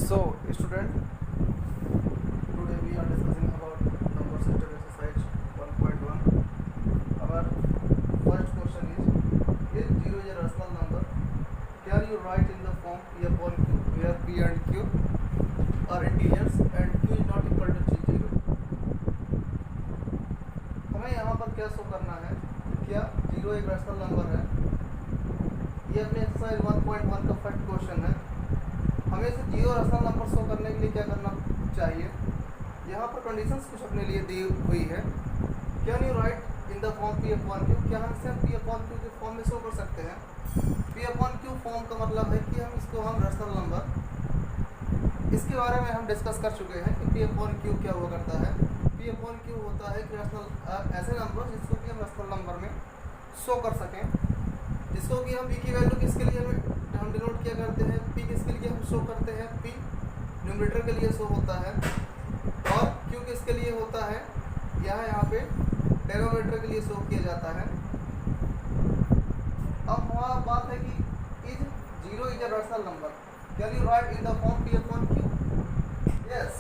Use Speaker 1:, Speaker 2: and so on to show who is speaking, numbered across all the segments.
Speaker 1: So, student, today we are discussing about number system exercise 1.1. Our first question is 0 is a rational number? Can you write in the form P upon Q, where P and Q are integers and Q is not equal to 0? हमें यहाँ पर क्या show करना है? क्या 0 एक rational number है? ये अपने एक्सरसाइज 1.1 का फर्स्ट क्वेश्चन है। हमें इसे 0 रैशनल नंबर शो करने के लिए क्या करना चाहिए? यहाँ पर कंडीशंस कुछ अपने लिए दी हुई है। Can you right in the form P upon Q? क्या हम इसे P अपॉन Q के फॉर्म में शो कर सकते हैं? P अपॉन Q फॉर्म का मतलब है कि हम इसको रैशनल नंबर, इसके बारे में हम डिस्कस कर चुके हैं कि P अपॉन Q क्या हुआ करता है। P अपॉन Q होता है कि रैशनल ऐसे नंबर जिसको कि हम रैशनल नंबर में शो कर सकें, जिसको कि हम P की वैल्यू किसके लिए हम डिनोट किया करते हैं, P किसके लिए हम शो करते हैं, P न्यूमरेटर के लिए शो होता है और Q किसके लिए होता है, यहाँ पे डेनोमिनेटर के लिए शो किया जाता है। अब वहाँ बात है कि is 0 is a rational number, can you right in the form P upon Q? Yes,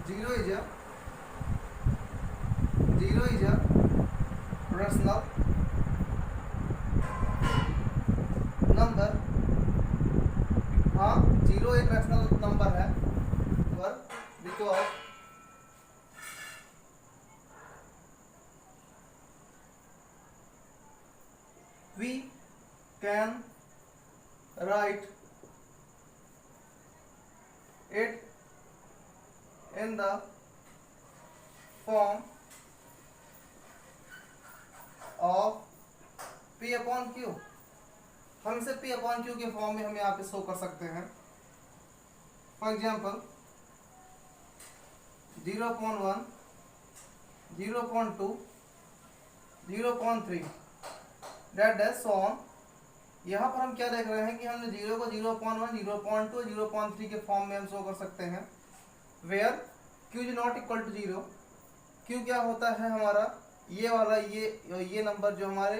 Speaker 1: zero is a rational number. हाँ, 0 एक रैशनल नंबर है पर because we can write it in the form of P upon Q। हम इसे P upon Q के form में हम यहाँ पे शो कर सकते हैं। For example 0.1, 0.2, 0.3 that so on. यहाँ पर हम क्या देख रहे हैं कि हमने 0 को 0.1, 0.2, 0.3 के फॉर्म में हम शो कर सकते हैं, where Q is not equal to 0। Q क्या होता है हमारा, ये वाला ये नंबर जो हमारे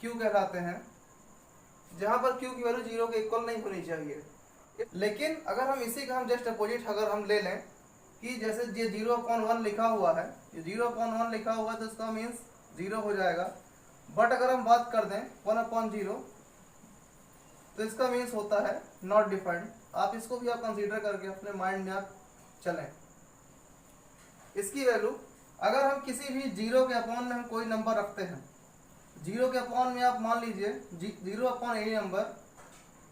Speaker 1: Q कहलाते हैं, जहाँ पर Q की वैल्यू 0 के इक्वल नहीं होनी चाहिए। लेकिन अगर हम इसी का हम जस्ट अपोजिट अगर हम ले लें कि जैसे ये 0.1 लिखा हुआ है, ये 0.1 लिखा हुआ है तो इसका मीन्स 0 हो जाएगा। बट अगर हम बात कर दें 1/0 तो इसका मीन्स होता है नॉट डिफाइंड। आप इसको भी आप कंसीडर करके अपने माइंड में आप चलें। इसकी वैल्यू अगर हम किसी भी 0 के अपॉन में हम कोई नंबर रखते हैं, 0 के अपॉन में आप मान लीजिए 0 upon any number,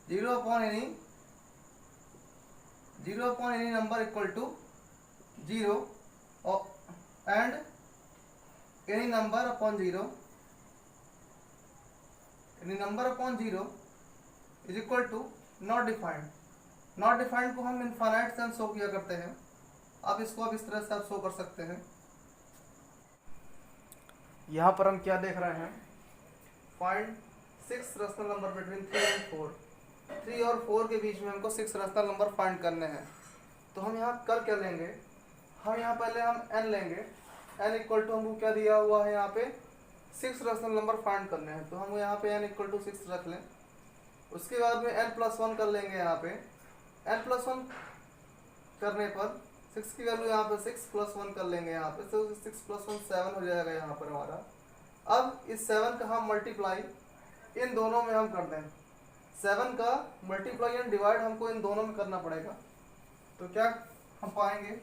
Speaker 1: 0 upon any number equal to 0 and any number upon 0, any number upon 0 is equal to not defined. Not defined को हम इनफाइनाइट से हम शो किया करते हैं। आप इसको अब इस तरह से आप शो कर सकते हैं। यहाँ पर हम क्या देख रहे हैं, find 6 rational number between 3 and 4। 3 और 4 के बीच में हमको 6 रैशनल नंबर फाइंड करने हैं। तो हम यहाँ कर क्या लेंगे, हम यहाँ पहले हम n लेंगे। n इक्वल टू हमको क्या दिया हुआ है, यहाँ पे 6 रैशनल नंबर फाइंड करने हैं, तो हम यहाँ पे n इक्वल टू 6 रख लें। उसके बाद में n+1 कर लेंगे। यहाँ पे n+1 करने पर 6 की वैल्यू यहाँ पे 6+1 कर लेंगे। यहाँ पे तो 6+1 7 हो जाएगा यहाँ पर हमारा। अब इस 7 का हम मल्टीप्लाई इन दोनों में हम कर दें। 7 का मल्टीप्लाई एंड डिवाइड हमको इन दोनों में करना पड़ेगा। तो क्या हम पाएंगे,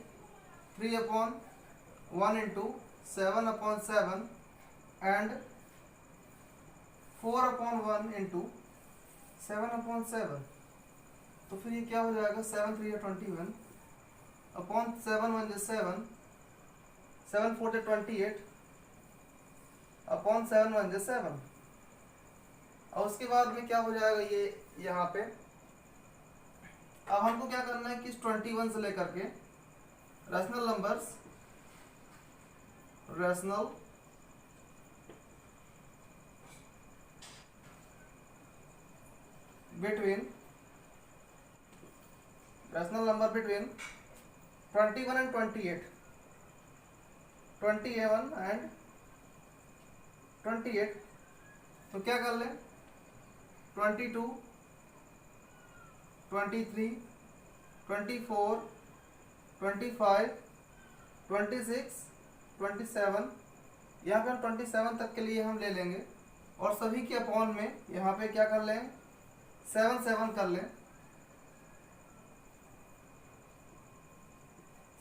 Speaker 1: 3/1 इंटू 7/7 एंड 4/1 इंटू 7/7। तो फिर ये क्या हो जाएगा, 7 3 21 अपॉन 7 1 7, 7 4 28 अपॉन 7 1 7। और उसके बाद में क्या हो जाएगा ये यहाँ पे। अब हमको क्या करना है कि 21 से लेकर के rational numbers, rational between rational number between 21 and 28, 21 and 28। तो क्या कर लें, 22, 23, 24, 25, 26, 27, यहाँ पे हम 27 तक के लिए हम ले लेंगे और सभी के अपॉन में यहाँ पे क्या कर लें 7 7 कर लें,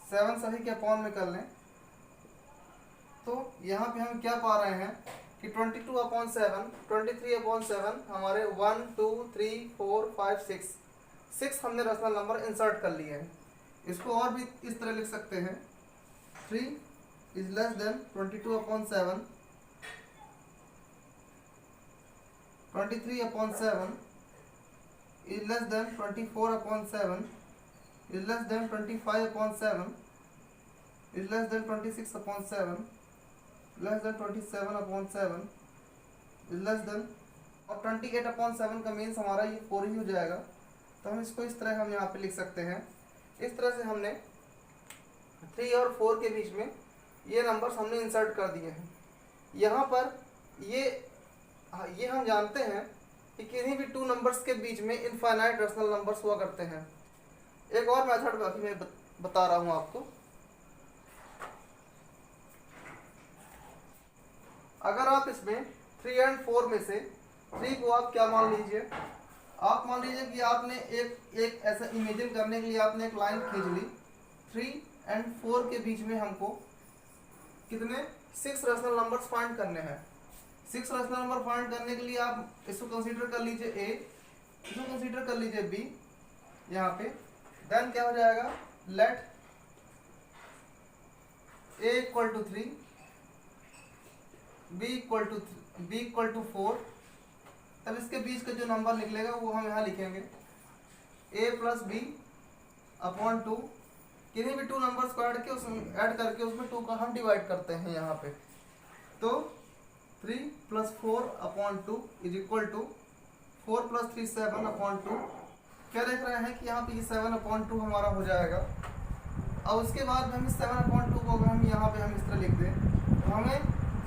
Speaker 1: 7 सभी के अपॉन में कर लें। तो यहाँ पे हम क्या पा रहे हैं कि 22/7, 23/7 हमारे 1 2 3 4 5 6 हमने रैशनल नंबर इंसर्ट कर लिए हैं। इसको और भी इस तरह लिख सकते हैं 3 is less than 22/7, 23/7 is less than 24/7, is less than 25/7, is less than 26/7, less than 27/7, is less than, और 28/7 का मीन्स हमारा ये 4 ही हो जाएगा। तो हम इसको इस तरह हम यहाँ पे लिख सकते हैं। इस तरह से हमने 3 और 4 के बीच में ये नंबर्स हमने इंसर्ट कर दिए हैं। यहाँ पर ये हम जानते हैं कि किसी भी 2 नंबर्स के बीच में इनफाइनाइट रैशनल नंबर्स हुआ करते हैं। एक और मेथड बाकी मैं बता रहा हूँ आपको। अगर आप इसमें 3 और 4 में से 3 को आप क्या मान लीजिए, आप मान लीजिए कि आपने एक ऐसा इमेजिन करने के लिए आपने एक लाइन खींच ली। 3 और 4 के बीच में हमको कितने 6 रैशनल नंबर्स फाइंड करने हैं। 6 रैशनल नंबर फाइंड करने के लिए आप इसको कंसीडर कर लीजिए A, इसको कंसीडर कर लीजिए B यहाँ पे। देन क्या हो जाएगा, लेट A = 3, B = 4। तब इसके बीच का जो नंबर निकलेगा वो हम यहाँ लिखेंगे A + B/2। किन्हीं भी 2 नंबर्स को ऐड करके उसमें 2 का हम डिवाइड करते हैं यहाँ पे। तो 3 + 4/2 = 4 + 3 7/2। क्या देख रहे हैं कि यहाँ पे ये 7/2 हमारा हो जाएगा। और उसके बाद हम इस 7/2 को अगर हम यहाँ पे हम इस तरह लिख दें तो हमें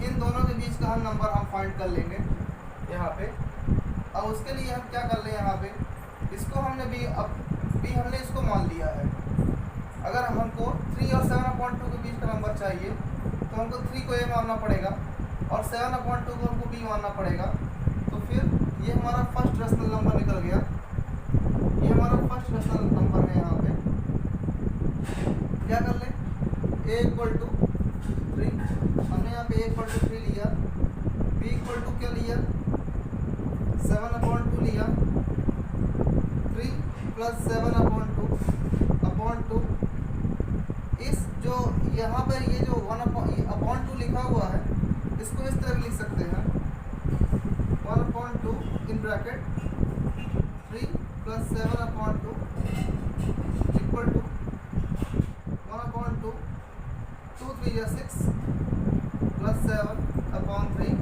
Speaker 1: इन दोनों के बीच का हम नंबर हम फाइंड कर लेंगे यहाँ पे। और उसके लिए हम क्या कर लें, यहाँ पे इसको हमने B हमने इसको मान लिया है। अगर हमको 3 और 7/2 के बीच का नंबर चाहिए तो हमको 3 को A मानना पड़ेगा और 7/2 को हमको B मानना पड़ेगा। तो फिर ये हमारा फर्स्ट रैशनल नंबर निकल गया। ये हमारा फर्स्ट रैशनल नंबर है। यहाँ पे क्या कर लें, A = 3, हमने यहाँ पे A = 3 लिया, B = क्या लिया 7/2 लिया, 3 + 7/2 इस जो यहाँ पर ये जो 1/2 लिखा हुआ है इसको इस तरह भी लिख सकते हैं 1/2 in bracket 3 + 7/2 = 1/2 2 3 = 6 + 7/3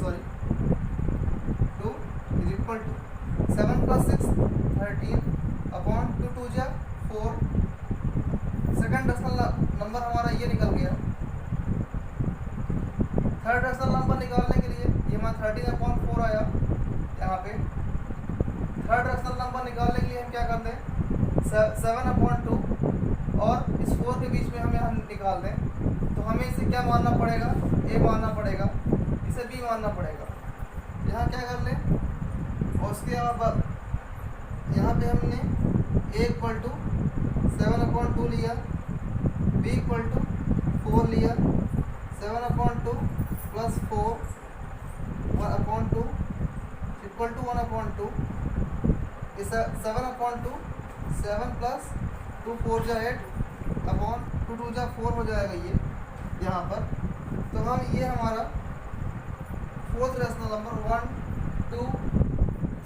Speaker 1: sorry 2 = 7 + 6 13/2 2 = 4। Second rational number हमारा ये निकल गया। थर्ड रैशनल नंबर निकालने के लिए ये हमारा 13/4 आया यहाँ पे। थर्ड रैशनल नंबर निकालने के लिए हम क्या कर दें 7/2 और इस 4 के बीच में हम निकाल दें। तो हमें इसे क्या मानना पड़ेगा, A मानना पड़ेगा, इसे B मानना पड़ेगा। यहाँ क्या कर लें और उसके बाद यहाँ पे हमने A = 7/2 लिया, B = 4 लिया, 7/2 + 4 1/2 = 1/2। इस 7/2 7 + 2 4 = 8/2 2 = 4 हो जाएगा ये यहाँ पर। तो हम ये हमारा फोर्थ रैशनल नंबर 1 2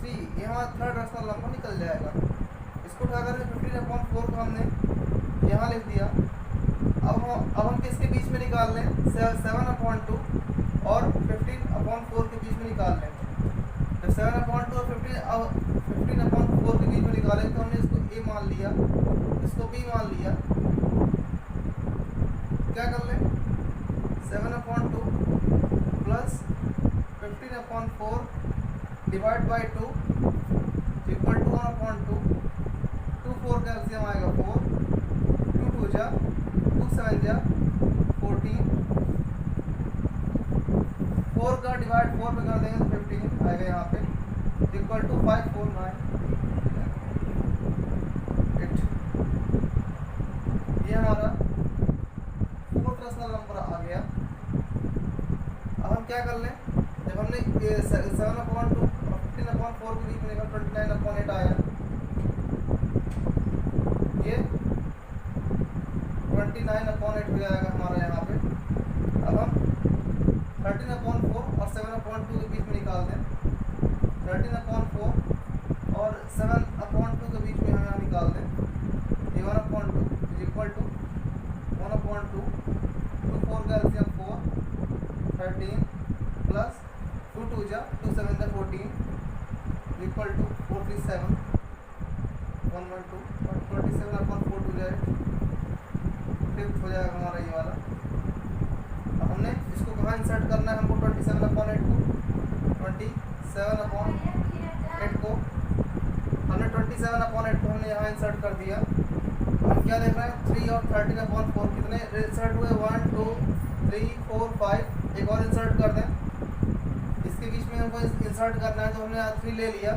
Speaker 1: 3 ये हमारा थर्ड रैशनल नंबर निकल जाएगा। इसको उठाकर 15/4 को हमने यहाँ लिख दिया। अब हम किसके बीच में निकाल लें 7/2 और 15/4 के बीच में निकाल लें। जब 7/2 और 15/4 के बीच में निकालें तो हमने इसको A मान लिया, इसको B मान लिया। क्या कर लें 7/2 + 15/4 डिवाइड बाई 2 इक्वल टू 1/2। 2 4 का एलसीएम आएगा 4, 2 2 जा 2 7 जा 14, 4 का डिवाइड 4 पे कर देंगे तो 15 आएगा यहाँ पे, इक्वल टू 5 4 9 8। ये हमारा फोर्थ रैशनल नंबर आ गया। अब हम क्या कर लें, जब हमने 7/2 और 15/4 के बीच में निकल 29/8 आया, ये 29/8 हो जाएगा हमारा यहाँ पे। अब हम 13/4 और 7/2 के बीच में निकाल दें, 13/4 और 7/2 के बीच में हम यहाँ निकाल दें, ये 1/2 इज इक्वल टू 1/2, 2 4 का एलसीएम 4, 13 प्लस 2 2 जा 2 7 जा 14 इक्वल टू 47, 1/2 और 27/4 टू जाए, फिफ्थ हो जाएगा हमारा ये वाला। अब हमने इसको कहाँ इंसर्ट करना है, हमको 27/8 को 27/8 को हमने 27/8 को हमने यहाँ इंसर्ट कर दिया। हम क्या देख रहे हैं, 3 और 13/4 कितने इंसर्ट हुए, 1 2 3 4 5, एक और इंसर्ट कर दें, इसके बीच में हमको इंसर्ट करना है तो हमने यहाँ 3 ले लिया,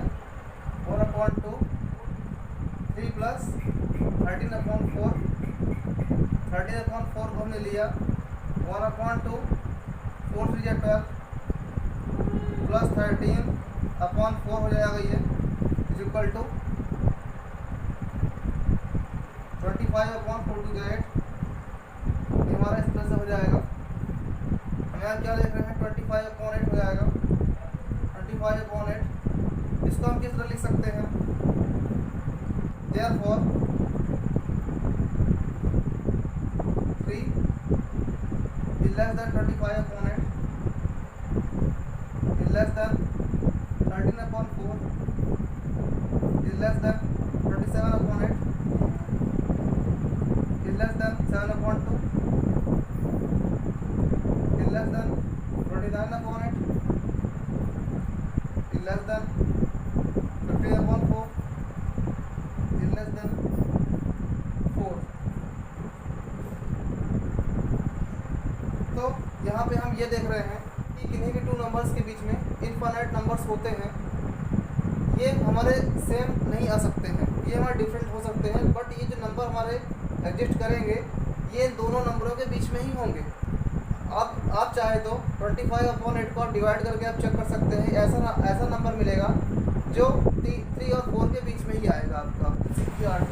Speaker 1: 4/2 3 प्लस 13/4, 13/4 को हमने लिया 1/2, 4 3 12 प्लस 13/4 हो जाएगा ये, इज इक्वल टू 25/4 टू 8। ये हमारा इस तरह से हो जाएगा। हम यहाँ क्या देख रहे हैं, 25/8 हो जाएगा, 25/8। इसको हम किस तरह लिख सकते हैं, therefore 3 is less than 25/8 is less than 13/4 is less than 27/8 is less than 7/2 is less than 29/8 is less than 50/4 is less than 4। तो यहाँ पे हम ये देख रहे हैं कि किन्हीं भी 2 नंबर्स के बीच में इनफाइनाइट नंबर्स होते हैं, ये हमारे सेम नहीं आ सकते हैं, ये हमारे डिफरेंट हो सकते हैं, बट ये जो नंबर हमारे एग्जिस्ट करेंगे ये दोनों नंबरों के बीच में ही होंगे। आप चाहे तो 25/8 को डिवाइड करके आप चेक कर सकते हैं, ऐसा नंबर मिलेगा जो 3 और 4 के बीच में ही आएगा आपका। CQRT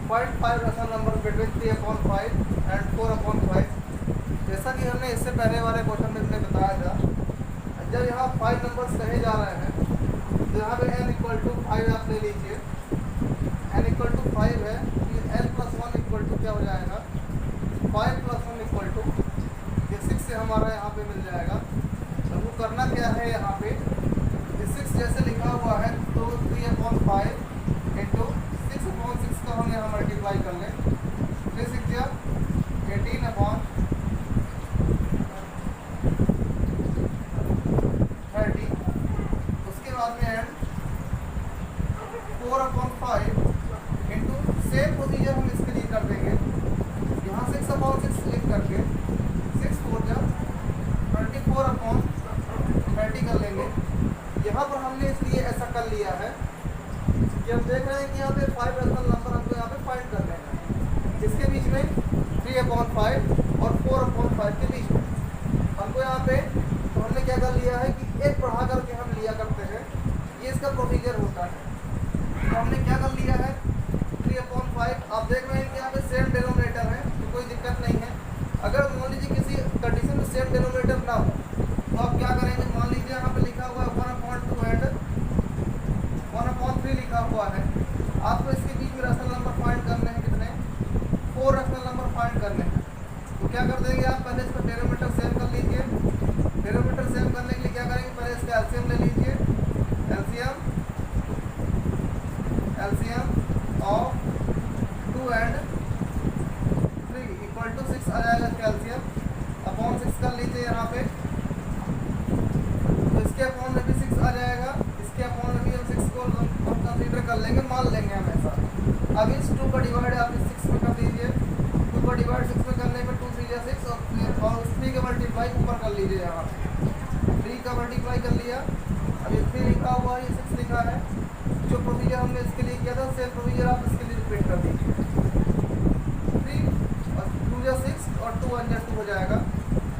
Speaker 1: find 5 rational number between 3/5 and 4/5। जैसा कि हमने इससे पहले वाले क्वेश्चन में हमने बताया था, जब यहाँ 5 नंबर्स कहे जा रहे हैं तो यहाँ पे n इक्वल टू 5 आप ले लीजिए, n इक्वल टू 5 है, n प्लस 1 इक्वल टू क्या हो जाएगा, 5 प्लस 1 इक्वल टू ये 6 से हमारा यहाँ पे मिल जाएगा। तो वो करना क्या है, यहाँ पे 6 जैसे लिखा हुआ है तो 3/5 इंटू 6/6 का हम यहाँ मल्टीप्लाई कर लें, 3 6 या 18/30, उसके बाद में एंड 4/5 इंटू सेम प्रोसीजर हम इसके लिए कर देंगे, यहाँ 6/6 लिख करके 6 4 जा 24/30 कर लेंगे। यहाँ पर हमने इसलिए ऐसा कर लिया है कि हम देख रहे हैं कि यहाँ पे 5 रैशनल नंबर हमको यहाँ पे फाइंड करने हैं, जिसके बीच में 3/5 और 4/5 के बीच में हमको यहाँ पे, तो हमने क्या कर लिया है कि एक बढ़ा करके हम लिया करते हैं, ये इसका प्रोसीजर होता है। तो हमने क्या कर लिया है, 3/5 आप देख रहे हैं कि यहाँ पे सेम डिनोमिनेटर है तो कोई दिक्कत नहीं है। अगर मान लीजिए किसी कंडीशन में सेम डिनोमिनेटर ना हो तो आप क्या करेंगे, मान लीजिए यहाँ पे लिखा हुआ है 1/2 एंड 1/3 लिखा हुआ है, आपको इसके बीच में रैशनल नंबर फाइंड करने हैं, कितने 4 रैशनल नंबर फाइंड करने हैं। तो क्या कर देंगे आप, पहले इसका डेनोमिनेटर सेम कर लीजिए, डेनोमिनेटर सेम करने के लिए क्या करेंगे, पहले इसका एलसीएम ले लीजिए, LCM of 2 and 3 equal to 6 आ जाएगा, इसका एलसीएम अपॉन 6 कर लीजिए यहाँ पे, तो इसके अपॉन में भी 6 आ जाएगा, अब इस 2 का डिवाइड आप इस 6 में कर दीजिए। 2 का डिवाइड 6 में करने पर 2 3 या 6 और उस 3 का मल्टीप्लाई ऊपर कर लीजिए। यहाँ 3 का मल्टीप्लाई कर लिया। अब ये 3 लिखा हुआ है, ये 6 लिखा है। जो प्रोसीजर हमने इसके लिए किया था सेम प्रोसीजर आप इसके लिए रिपीट कर दीजिए। 3 और 2 या 6 और 2 1 2 हो जाएगा।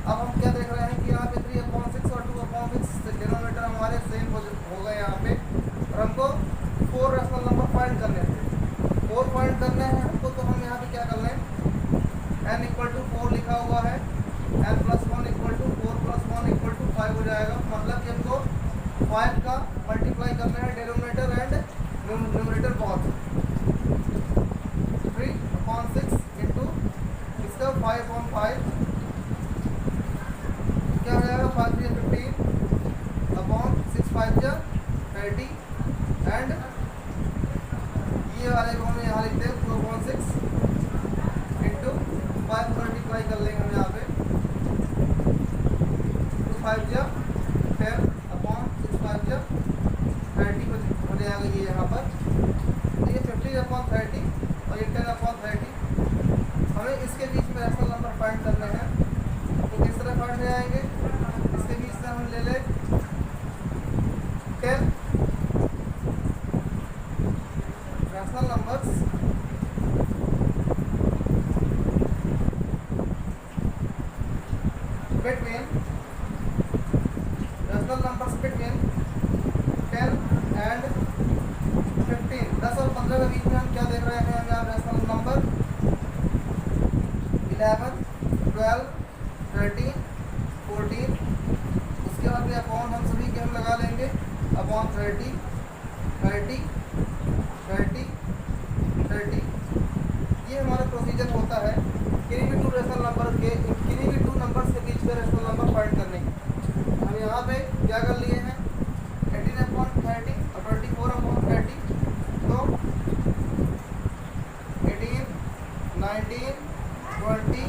Speaker 1: अब हम क्या देख रहे हैं कि यहाँ पे 3/6 और 2/6 डिनोमिनेटर हमारे सेम हो गए यहाँ पे। और हमको 4 रैशनल नंबर फाइंड करने थे। 4 फाइंड करने हैं हमको, तो हम यहाँ पे क्या कर लें, n = 4 लिखा हुआ है, n + 1 = 4 + 1 = 5 हो जाएगा। मतलब कि हमको 5 का मल्टीप्लाई करना है डिनोमिनेटर एंड न्यूमरेटर बहुत। 3/6 इंटू इसका 5/5 क्या हो जाएगा, 5 3 15 अपॉन 6 5 जा 30 एंड ये वाले को हम यहाँ लिखते हैं 2/6 इंटू 5 मल्टीप्लाई कर लेंगे हम यहाँ पे 2 5 जा 10 अपॉन 6 5 जा 30 हो जाएगा ये यहाँ पर। तो ये 50/30 और ये 10/30। हमें इसके बीच में रैशनल नंबर फाइंड करने हैं। तो किस तरह फाइंड जाएंगे, इसके बीच से हम ले ले 10 रैशनल नंबर्स बिटवीन 10 एंड 15। 10 और 15 के बीच में हम क्या देख रहे हैं, यहाँ रैशनल नंबर 11 12 13 14। उसके बाद में अपॉन हम सभी के हम लगा लेंगे अपॉन 30 30 30 30। ये हमारा प्रोसीजर होता है किन्हीं भी 2 रैशनल नंबर के, किन्हीं भी 2 नंबर्स के बीच में रैशनल नंबर फाइंड करने की। हम यहाँ पे क्या कर लिए हैं, 18/30 और 24/30। तो 18 19 20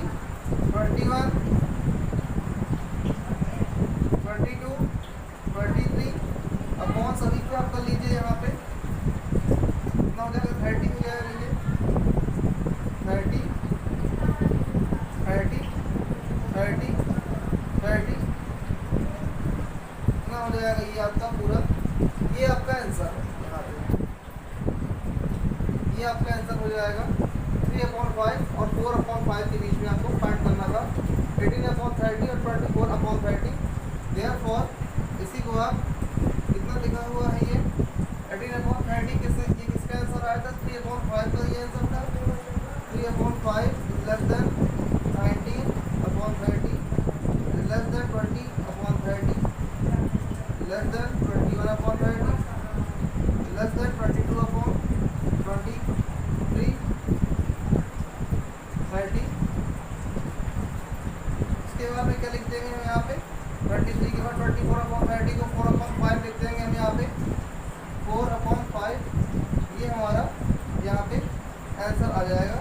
Speaker 1: 21 22 23 अपॉन सभी को आप कर लीजिए। यहाँ पे कितना हो जाएगा, 30 हो जाएगा। ये 30 30 30 30 कितना हो जाएगा, ये आपका पूरा, ये आपका आंसर है। यहाँ पे ये आपका आंसर हो जाएगा। 3/5 और 4/5 के बीच में आपको फाइंड करना था। 18/30 और 24/30। देयरफॉर इसी को आप कितना लिखा हुआ है, ये 18/30 किससे, ये किसका आंसर आया था, 3/5 का ये आंसर था। 3/5 less than 19/30 less than 20/30 less than 21/30 less than 22/23 30। उसके बाद में क्या लिख देंगे हम यहाँ पे, 23 के बाद 24/30 को 4/5 लिख देंगे हम यहाँ पे 4/5। ये हमारा यहाँ पे आंसर आ जाएगा।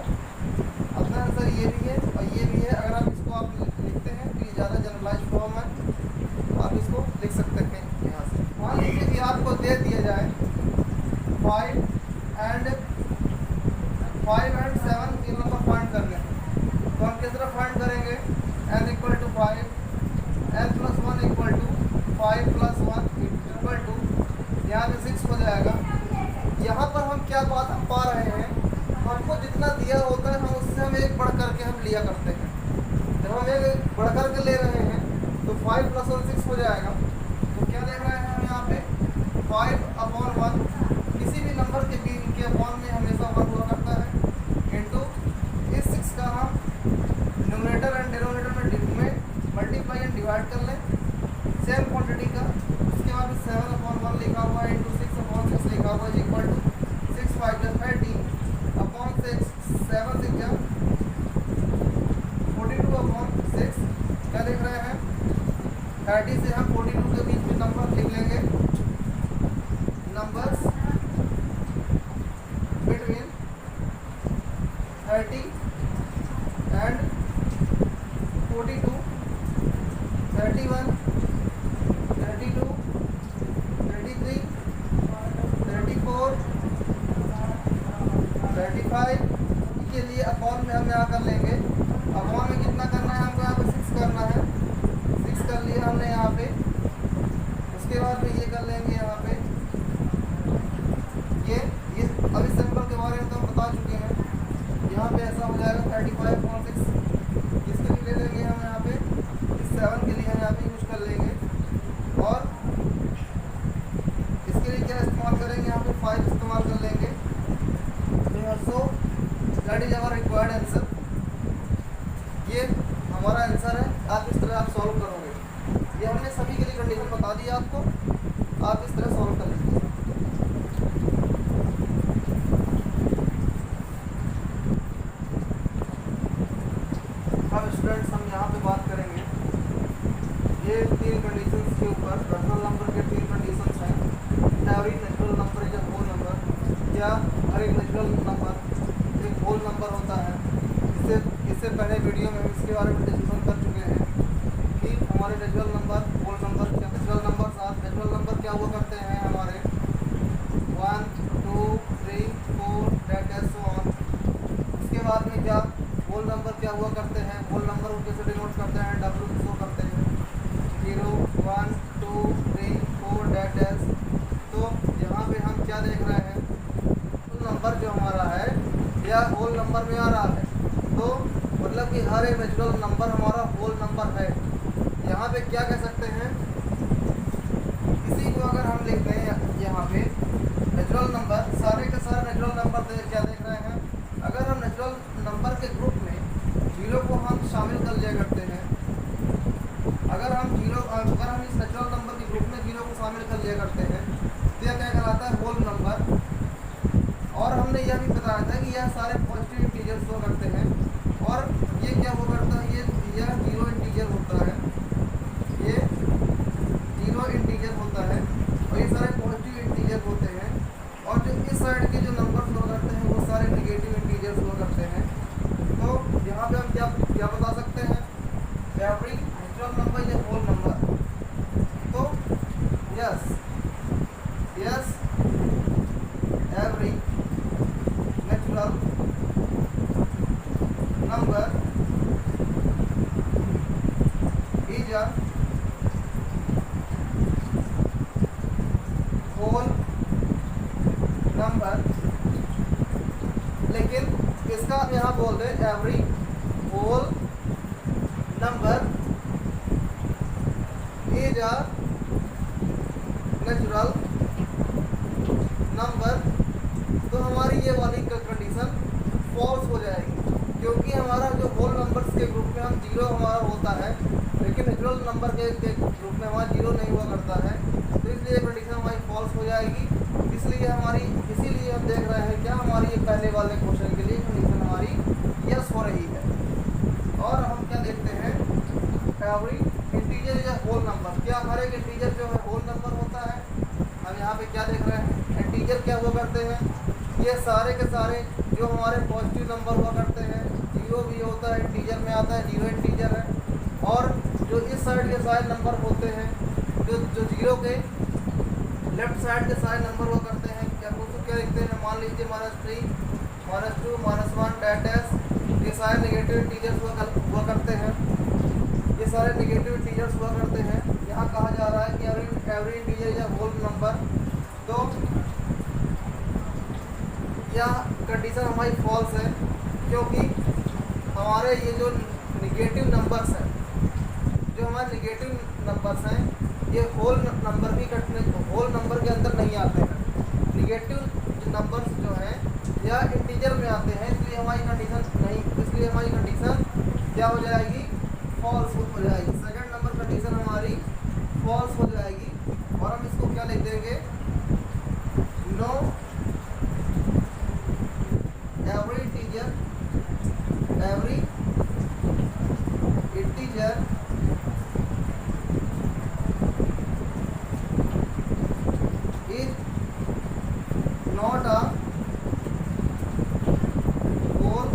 Speaker 1: अपना आंसर ये भी है और ये भी है। अगर आप इसको आप लिखते हैं तो ये ज़्यादा जनरलाइज फॉर्म है, आप इसको लिख सकते हैं यहाँ से। मान लीजिए कि आपको दे दिया जाए 5 एंड 7 तीन नंबर फाइंड करने, तो हम किस तरह फाइंड करेंगे, n = 5 n + 1 = 5 + 1 = यहाँ पे 6 हो जाएगा। यहाँ पर हम क्या बात हम पा रहे हैं, हमको जितना दिया होता है हम उससे हम एक बढ़ करके हम लिया करते हैं। जब हम एक बढ़ करके ले रहे हैं तो 5 + 1 6 हो जाएगा। तो क्या देख रहे हैं हम यहाँ पे 5/1 किसी भी नंबर के बीच के अपॉन में हमेशा 1 हुआ करता है इंटू इस 6 का हम न्यूमरेटर एंड डिनोमिनेटर में मल्टीप्लाई एंड डिवाइड कर लें सेम क्वांटिटी का। उसके बाद 7/1 लिखा हुआ है इंटू 6/6 लिखा हुआ है इक्वल टू 6 5 जा 30 अपॉन 6 7 6 जा 42/6। क्या देख रहे हैं, 30 से हम 42 के बीच में नंबर लिख लेंगे, नंबर्स बिटवीन 30 एंड 42 31 32 33 34 35 इसलिए अपॉन में हम यहाँ कर लेंगे, अपॉन में कितना करना है हमको, यहाँ पे 6 करना है, 6 कर लिया हमने यहाँ पे। उसके बाद में ये कर लेंगे यहाँ पे, ये अभी सिंपल के बारे में तो हम बता चुके हैं। यहाँ पे ऐसा हो जाएगा 35.6, इसके लिए ले लेंगे हम यहाँ पे, इस 7 के लिए हम यहाँ पे यूज कर लेंगे। और इसके लिए क्या इस्तेमाल करेंगे, यहाँ पे 5 इस्तेमाल कर लेंगे। So that is our required answer, ये हमारा आंसर है। आप इस तरह आप सॉल्व करोगे, ये हमने सभी के लिए कंडीशन बता दी आपको, आप इस तरह सॉल्व कर लीजिए। अब स्टूडेंट्स हम यहाँ पे बात करेंगे ये 3 कंडीशंस के ऊपर। रैशनल नंबर के 3 कंडीशंस हैं। Every natural number is a whole number, क्या हर एक नेचुरल नंबर एक होल नंबर होता है। इससे पहले वीडियो में हम इसके बारे में डिस्कशन कर चुके हैं कि हमारे नेचुरल नंबर होल नंबर क्या, नेचुरल नंबर क्या हुआ करते हैं हमारे 1 2 3 4 दैट इज सो ऑन। उसके बाद में क्या होल नंबर क्या हुआ करते हैं, होल नंबर को कैसे डिनोट करते हैं, डब्ल्यू से शो करते हैं 0 1 2 3 4 दैट इज। तो यहाँ पे हम क्या देख रहे हैं, तो नंबर जो हमारा है या होल नंबर में आ रहा है, तो मतलब कि हर एक नेचुरल नंबर हमारा होल नंबर है। यहाँ पे क्या कह सकते हैं, इसी को अगर हम लिखते हैं यहाँ पे नेचुरल नंबर, सारे के सारे नेचुरल नंबर क्या देख रहे हैं, अगर हम नेचुरल नंबर के ग्रुप में 0 को हम शामिल कर लिया करते हैं, अगर हम इस नेचुरल नंबर के ग्रुप में 0 को शामिल कर लिया करते हैं तो यह क्या कहलाता है, होल नंबर। और हमने यह भी बताया था कि यह सारे पॉजिटिव इंटीजर्स हुआ करते हैं, और ये क्या हुआ करता है, यह 0 इंटीजर होता है, ये 0 इंटीजर होता है, और ये सारे पॉजिटिव इंटीजर होते हैं। और जो इस साइड के जो नंबर्स हुआ करते हैं वो सारे नेगेटिव इंटीजर्स हुआ करते हैं। तो यहाँ पे हम क्या बता सकते हैं, every natural number is a whole number. तो yes every natural number is a whole number. लेकिन इसका यहाँ बोल दे every whole number is a natural number, तो हमारी ये वाली कंडीशन फॉल्स हो जाएगी, क्योंकि हमारा जो होल नंबर्स के ग्रुप में हम 0 हमारा होता है, लेकिन नेचुरल नंबर के ग्रुप में हमारा 0 नहीं हुआ करता है। तो इसलिए कंडीशन हमारी फॉल्स हो जाएगी। इसीलिए हम देख रहे हैं क्या, हमारी ये पहले वाले क्वेश्चन के लिए कंडीशन हमारी यस हो रही है। और हम क्या देखते हैं, every integer is a whole number, क्या हर एक इंटीजर जो है होल नंबर होता है। हम यहाँ पे क्या देख रहे हैं, इंटीजर क्या हुआ करते हैं, ये सारे के सारे जो हमारे पॉजिटिव नंबर हुआ करते हैं, 0 भी होता है इंटीजर में आता है, 0 इंटीजर है। और जो इस साइड के सारे नंबर होते हैं, जो 0 के लेफ्ट साइड के सारे नंबर हुआ करते हैं, क्या लिखते हैं, मान लीजिए -3 -2 -1 दैट इज, ये सारे नेगेटिव इंटीजर्स हुआ करते हैं, ये सारे नेगेटिव इंटीजर्स हुआ करते हैं। यहाँ कहा जा रहा है कि every integer is a whole number. तो यह कंडीशन हमारी फॉल्स है, क्योंकि हमारे ये जो निगेटिव नंबर्स हैं, जो हमारे निगेटिव नंबर्स हैं, ये होल नंबर के अंदर नहीं आते हैं। निगेटिव नंबर्स जो हैं या इंटीजर में आते हैं, इसलिए हमारी कंडीशन क्या हो जाएगी, फॉल्स हो जाएगी। सेकंड नंबर कंडीशन हमारी फॉल्स हो जाएगी। और हम इसको क्या लिख देंगे, no every integer is not a whole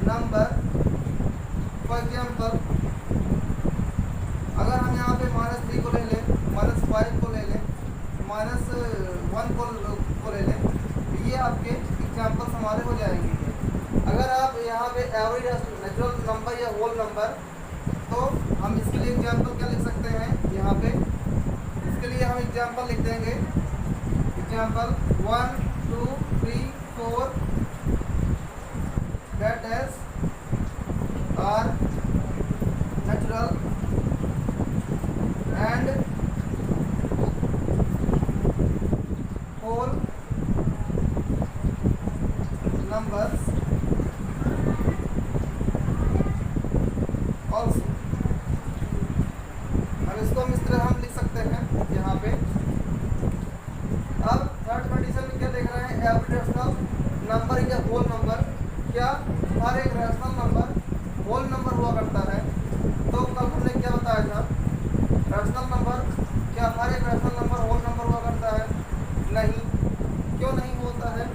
Speaker 1: number. For example, अगर हम यहाँ पे -3 को ले लें, -5 को ले लें, -1 को ले लें, ये आपके एग्जाम्पल्स हमारे हो जाएंगे। होल नंबर, तो हम इसके लिए एग्जाम्पल क्या लिख सकते हैं यहाँ पे, इसके लिए हम एग्जाम्पल लिख देंगे, example 1 2 3 4 that is are natural and whole numbers also। अब इसको हम इस तरह हम लिख सकते हैं यहाँ पे। अब थर्ड कंडीशन में क्या देख रहे हैं, every rational number is a whole number. क्या हर एक रैशनल नंबर होल नंबर हुआ करता है? तो कल हमने क्या बताया था, रैशनल नंबर, क्या हर एक रैशनल नंबर होल नंबर हुआ करता है? नहीं। क्यों नहीं होता है?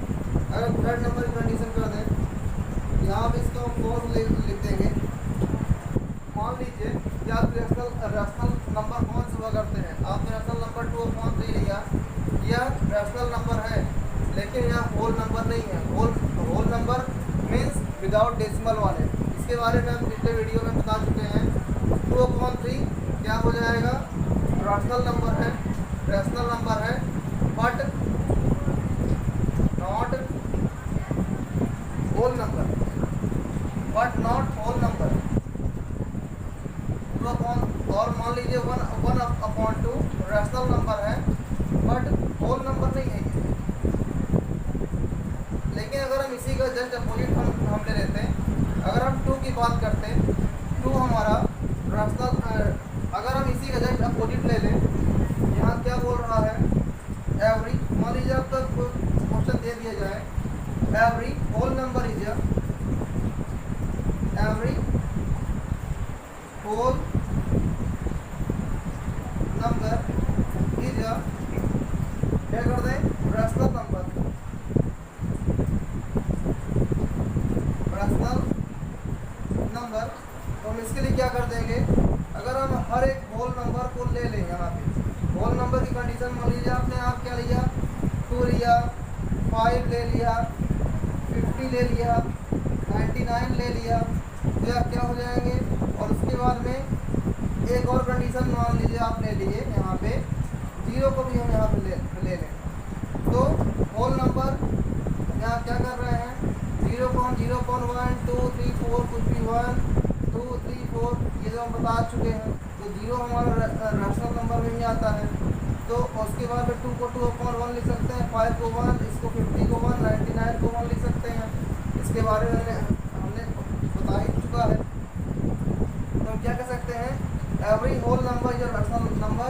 Speaker 1: अगर थर्ड नंबर की कंडीशन कर दें, यहाँ पे इसको हम फोर लिख देंगे। मान लीजिए कि आप रैशनल नंबर कौन से हुआ करते हैं, आपने रैशनल नंबर 2/3 लिया, यह रैशनल नंबर है लेकिन यह होल नंबर नहीं है। Whole number means without decimal वाले, इसके बारे में हम पिछले वीडियो में बता चुके हैं। 2/3 क्या हो जाएगा, रैशनल नंबर है, रैशनल नंबर है but not whole number, but not whole number. और मान लीजिए 1/2 रैशनल नंबर है बट होल नंबर नहीं है ये। लेकिन अगर हम इसी का जस्ट अपोजिट हम ले लेते हैं, अगर हम 2 की बात करते हैं, 2 हमारा रैशनल, अगर हम इसी का जस्ट अपोजिट ले लें, यहाँ क्या बोल रहा है, एवरी, मान लीजिए आपका क्वेश्चन दे दिया जाए, every whole number is every whole number is क्या कर दें, रैशनल नंबर, रैशनल नंबर। तो हम इसके लिए क्या कर देंगे, अगर हम हर एक होल नंबर को ले लें, यहाँ पे होल नंबर की कंडीशन मान लीजिए आपने आप क्या लिया, 2 लिया, 5 ले लिया, 50 ले लिया, 99 ले लिया, तो आप क्या हो जाएंगे। और उसके बाद में एक और कंडीशन मान लीजिए आप ले लिए, यहाँ पे 0 को भी हम यहाँ पे ले लें, तो होल नंबर यहाँ क्या कर रहे हैं, 0 को हम 0.1 2 3 4 कुछ भी 1 2 3 4 ये जो हम बता चुके हैं, तो 0 हमारा रैशनल नंबर में ही आता है। तो उसके बाद में 2 को 2/1 लिख सकते हैं, 5 को 1, इसको 50 को 1, 99 को 1 लिख सकते हैं। इसके बारे में हमने बता ही चुका है। तो हम क्या कर सकते हैं, एवरी होल नंबर जो रैशनल नंबर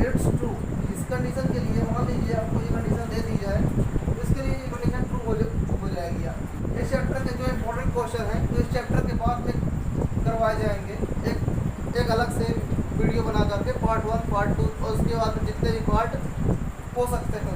Speaker 1: इट्स ट्रू। इस कंडीशन के लिए मान लीजिए आपको ये कंडीशन दे दी जाए, तो इसके लिए ये कंडीशन ट्रू हो जाएगी। इस चैप्टर के जो इम्पोर्टेंट क्वेश्चन हैं, तो इस चैप्टर के बाद में करवाए जाएंगे एक अलग से वीडियो बना करके, पार्ट 1 पार्ट 2 और उसके बाद में जितने भी पार्ट हो सकते हैं।